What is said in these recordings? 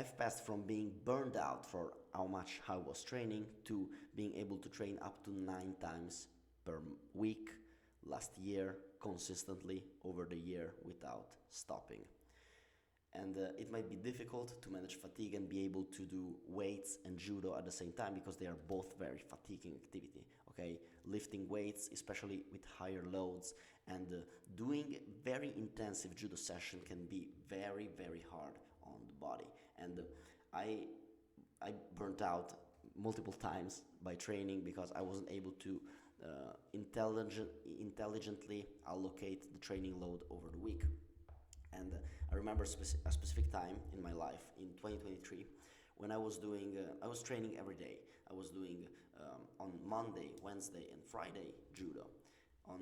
I've passed from being burned out for how much I was training to being able to train up to 9 times per week last year consistently over the year without stopping. And it might be difficult to manage fatigue and be able to do weights and judo at the same time because they are both very fatiguing activity. Okay, lifting weights, especially with higher loads, and doing very intensive judo session can be very, very hard on the body. And I burnt out multiple times by training because I wasn't able to intelligently allocate the training load over the week. And I remember a specific time in my life in 2023 when I was training every day. I was doing on Monday, Wednesday, and Friday judo. On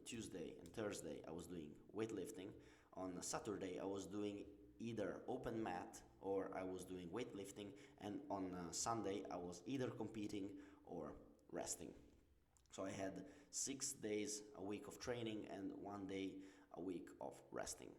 Tuesday and Thursday, I was doing weightlifting. On Saturday, I was doing either open mat or I was doing weightlifting. And on Sunday, I was either competing or resting. So I had 6 days a week of training and 1 day a week of resting.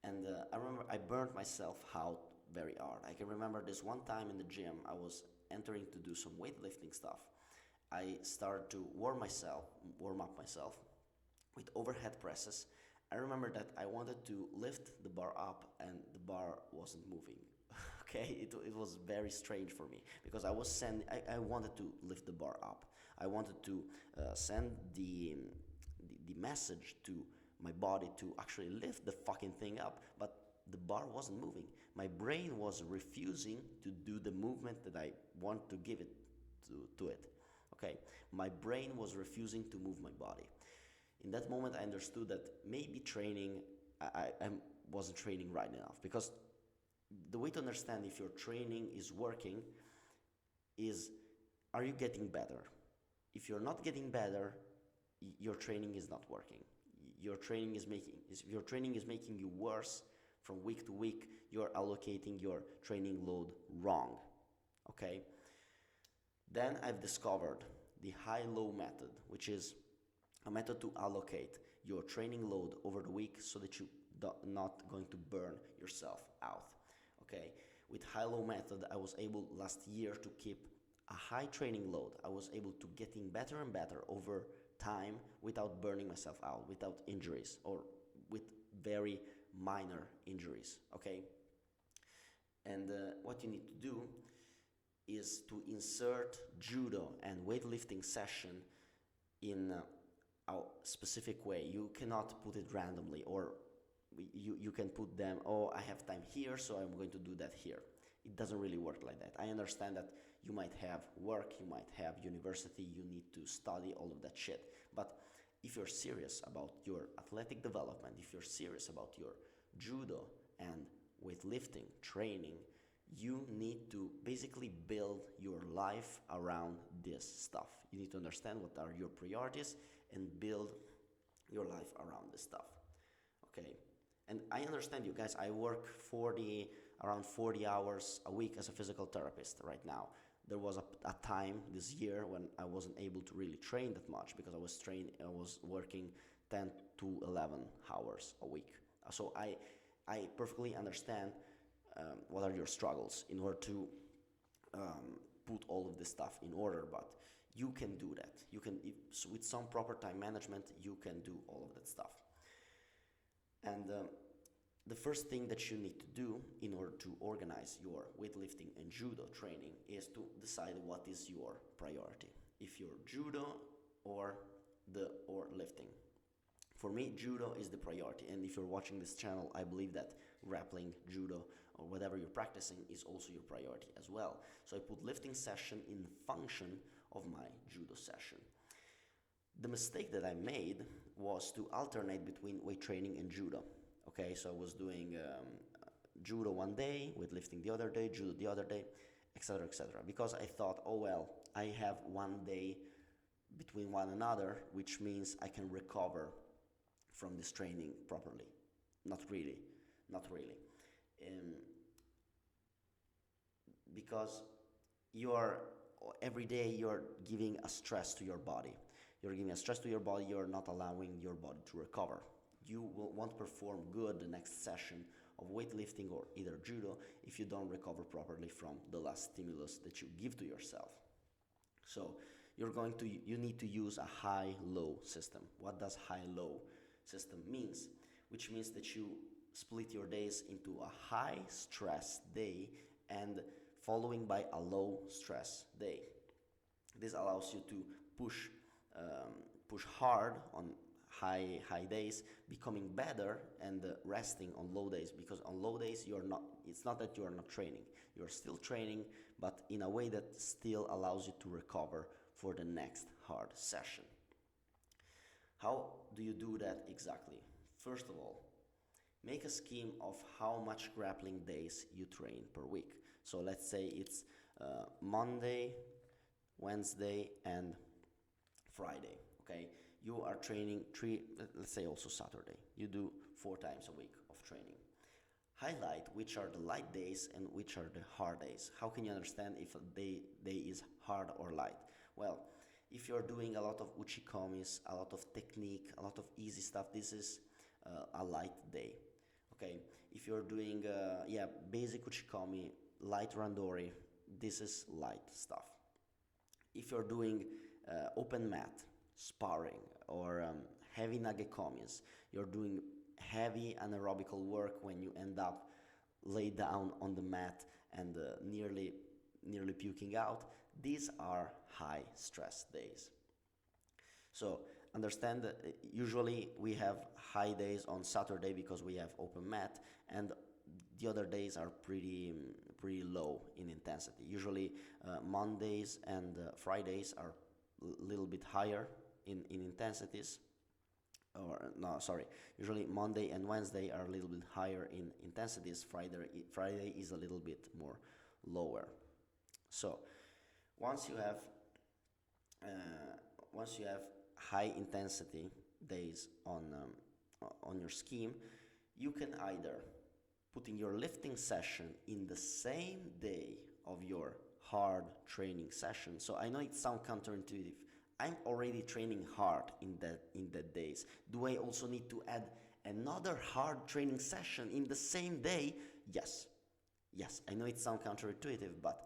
And I remember I burned myself out very hard. I can remember this one time in the gym, I was entering to do some weightlifting stuff. I started to warm up myself with overhead presses. I remember that I wanted to lift the bar up and the bar wasn't moving. Okay, it was very strange for me because I wanted to lift the bar up. I wanted to send the message to my body to actually lift the fucking thing up, but the bar wasn't moving. My brain was refusing to do the movement that I want to give it to it. Okay, my brain was refusing to move my body. In that moment, I understood that maybe I wasn't training right enough, because the way to understand if your training is working is, are you getting better? If you're not getting better, your training is not working. Your training is making you worse from week to week. You're allocating your training load wrong. Okay? Then I've discovered the high-low method, which is a method to allocate your training load over the week so that you're not going to burn yourself out. Okay, with high-low method, I was able last year to keep a high training load. I was able to getting better and better over time without burning myself out, without injuries, or with very minor injuries. Okay, and what you need to do is to insert judo and weightlifting session in a specific way. You cannot put it randomly, or you can put them, oh, I have time here, so I'm going to do that here. It doesn't really work like that. I understand that you might have work, you might have university, you need to study all of that shit. But if you're serious about your athletic development, if you're serious about your judo and weightlifting training, you need to basically build your life around this stuff. You need to understand what are your priorities and build your life around this stuff. Okay? And I understand you guys, I work around 40 hours a week as a physical therapist right now. There was a time this year when I wasn't able to really train that much because I was working 10 to 11 hours a week. So I perfectly understand what are your struggles in order to put all of this stuff in order, but you can do that. You can, with some proper time management, you can do all of that stuff. And the first thing that you need to do in order to organize your weightlifting and judo training is to decide what is your priority. If you're judo or lifting. For me, judo is the priority, and if you're watching this channel, I believe that grappling, judo, or whatever you're practicing is also your priority as well. So I put lifting session in function of my judo session. The mistake that I made was to alternate between weight training and judo. Okay, so I was doing judo one day, weightlifting the other day, judo the other day, etc., because I thought, oh well, I have 1 day between one another, which means I can recover from this training properly. Not really. Because every day you're giving a stress to your body. You're not allowing your body to recover. You won't perform good the next session of weightlifting or either judo if you don't recover properly from the last stimulus that you give to yourself. So you need to use a high-low system. What does high-low system means? Which means that you split your days into a high-stress day and following by a low-stress day. This allows you to push hard on high days, becoming better, and resting on low days. Because on low days it's not that you are not training. You are still training, but in a way that still allows you to recover for the next hard session. How do you do that exactly? First of all, make a scheme of how much grappling days you train per week. So let's say it's Monday, Wednesday, and Friday, okay? You are training let's say also Saturday. You do 4 times a week of training. Highlight which are the light days and which are the hard days. How can you understand if a day is hard or light? Well, if you're doing a lot of uchikomis, a lot of technique, a lot of easy stuff, this is a light day, okay? If you're doing basic uchikomi, light randori, this is light stuff. If you're doing open mat, sparring, or heavy nagekomis, you're doing heavy anaerobical work when you end up laid down on the mat and nearly puking out, these are high stress days. So understand that usually we have high days on Saturday because we have open mat, and the other days are pretty low in intensity. Usually Mondays and Fridays are a little bit higher in intensities. Usually Monday and Wednesday are a little bit higher in intensities. Friday is a little bit more lower. So once you have high intensity days on your scheme, you can either put in your lifting session in the same day of your hard training session. So I know it sounds counterintuitive. I'm already training hard in that days. Do I also need to add another hard training session in the same day? Yes, I know it sounds counterintuitive, but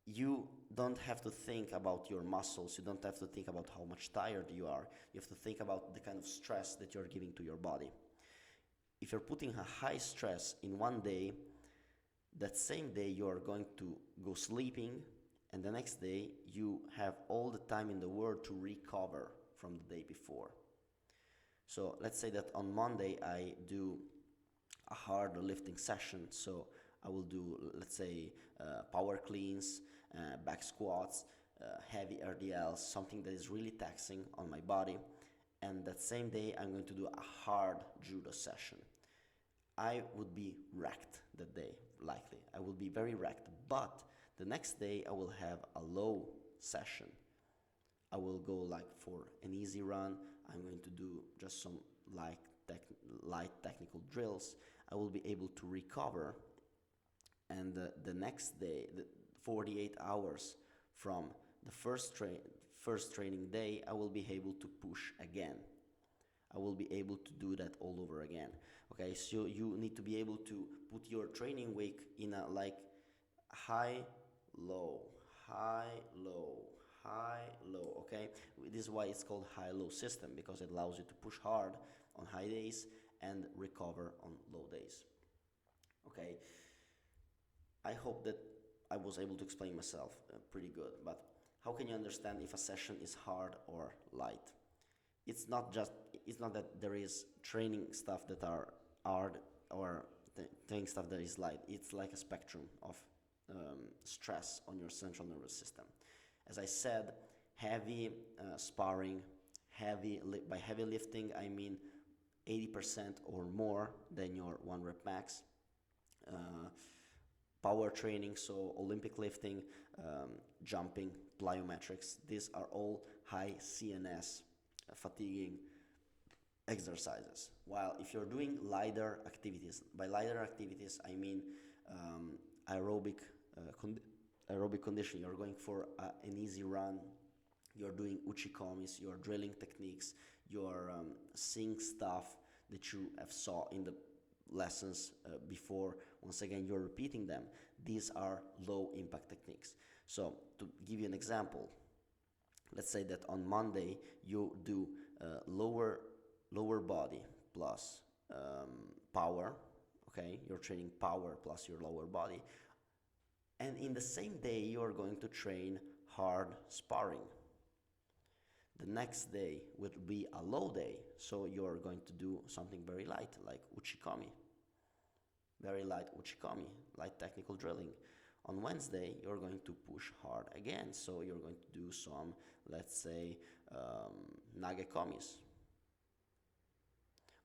you don't have to think about your muscles. You don't have to think about how much tired you are. You have to think about the kind of stress that you're giving to your body. If you're putting a high stress in one day, that same day you are going to go sleeping, and the next day you have all the time in the world to recover from the day before. So let's say that on Monday I do a hard lifting session, so I will do, let's say, power cleans, back squats, heavy RDLs, something that is really taxing on my body. And that same day I'm going to do a hard judo session. I would be wrecked that day, likely. I will be very wrecked, but the next day I will have a low session. I will go like for an easy run. I'm going to do just some light technical drills. I will be able to recover, and the next day, the 48 hours from the first training day, I will be able to push again. I will be able to do that all over again. Okay, so you need to be able to put your training week in a like high, low, okay? This is why it's called high-low system, because it allows you to push hard on high days and recover on low days. Okay, I hope that I was able to explain myself pretty good, but how can you understand if a session is hard or light? It's not that there is training stuff that are hard or training stuff that is light. It's like a spectrum of stress on your central nervous system. As I said, heavy sparring, by heavy lifting I mean 80% or more than your 1 rep max. Power training, so Olympic lifting, jumping, plyometrics, these are all high CNS fatiguing exercises. While if you're doing lighter activities, by lighter activities I mean aerobic conditioning, you're going for an easy run, you're doing uchikomis, you're drilling techniques, you're seeing stuff that you have saw in the lessons before, once again, you're repeating them. These are low impact techniques. So to give you an example, let's say that on Monday you do lower body plus power. Okay, you're training power plus your lower body, and in the same day you are going to train hard sparring. The next day will be a low day, so you're going to do something very light, like uchikomi, very light uchikomi, light technical drilling. On Wednesday, you're going to push hard again, so you're going to do some, let's say, nagekomis.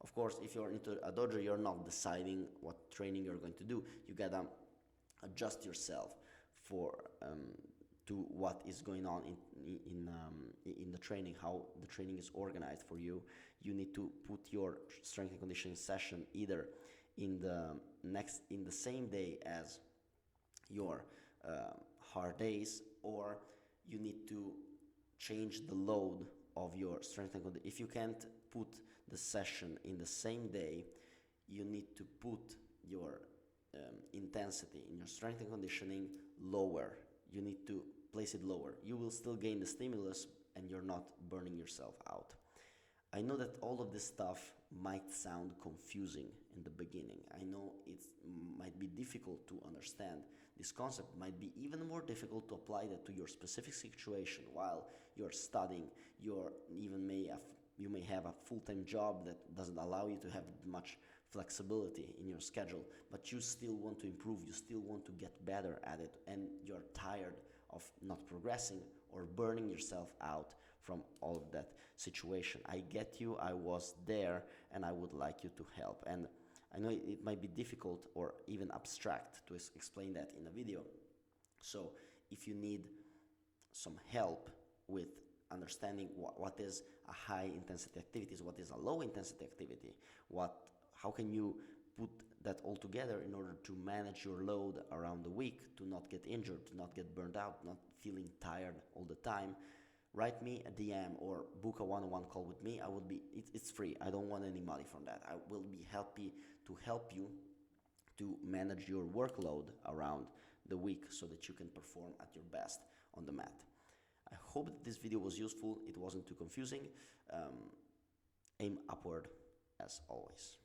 Of course, if you're into a dojo, you're not deciding what training you're going to do. You gotta adjust yourself for to what is going on in the training, how the training is organized for you. You need to put your strength and conditioning session either in the same day as your hard days, or you need to change the load of your strength and conditioning. If you can't put the session in the same day, you need to put your intensity in your strength and conditioning lower. You need to place it lower. You will still gain the stimulus and you're not burning yourself out. I know that all of this stuff might sound confusing in the beginning. I know it might be difficult to understand. This concept might be even more difficult to apply that to your specific situation while you're studying. You may have a full-time job that doesn't allow you to have much flexibility in your schedule, but you still want to improve, you still want to get better at it, and you're tired of not progressing or burning yourself out from all of that situation. I get you, I was there, and I would like you to help. And I know it might be difficult or even abstract to explain that in a video. So if you need some help with understanding what is a high intensity activity, what is a low intensity activity, how can you put that all together in order to manage your load around the week, to not get injured, to not get burned out, not feeling tired all the time, write me a DM or book a one-on-one call with me. It's free. I don't want any money from that. I will be happy to help you to manage your workload around the week so that you can perform at your best on the mat. I hope that this video was useful. It wasn't too confusing. Aim upward as always.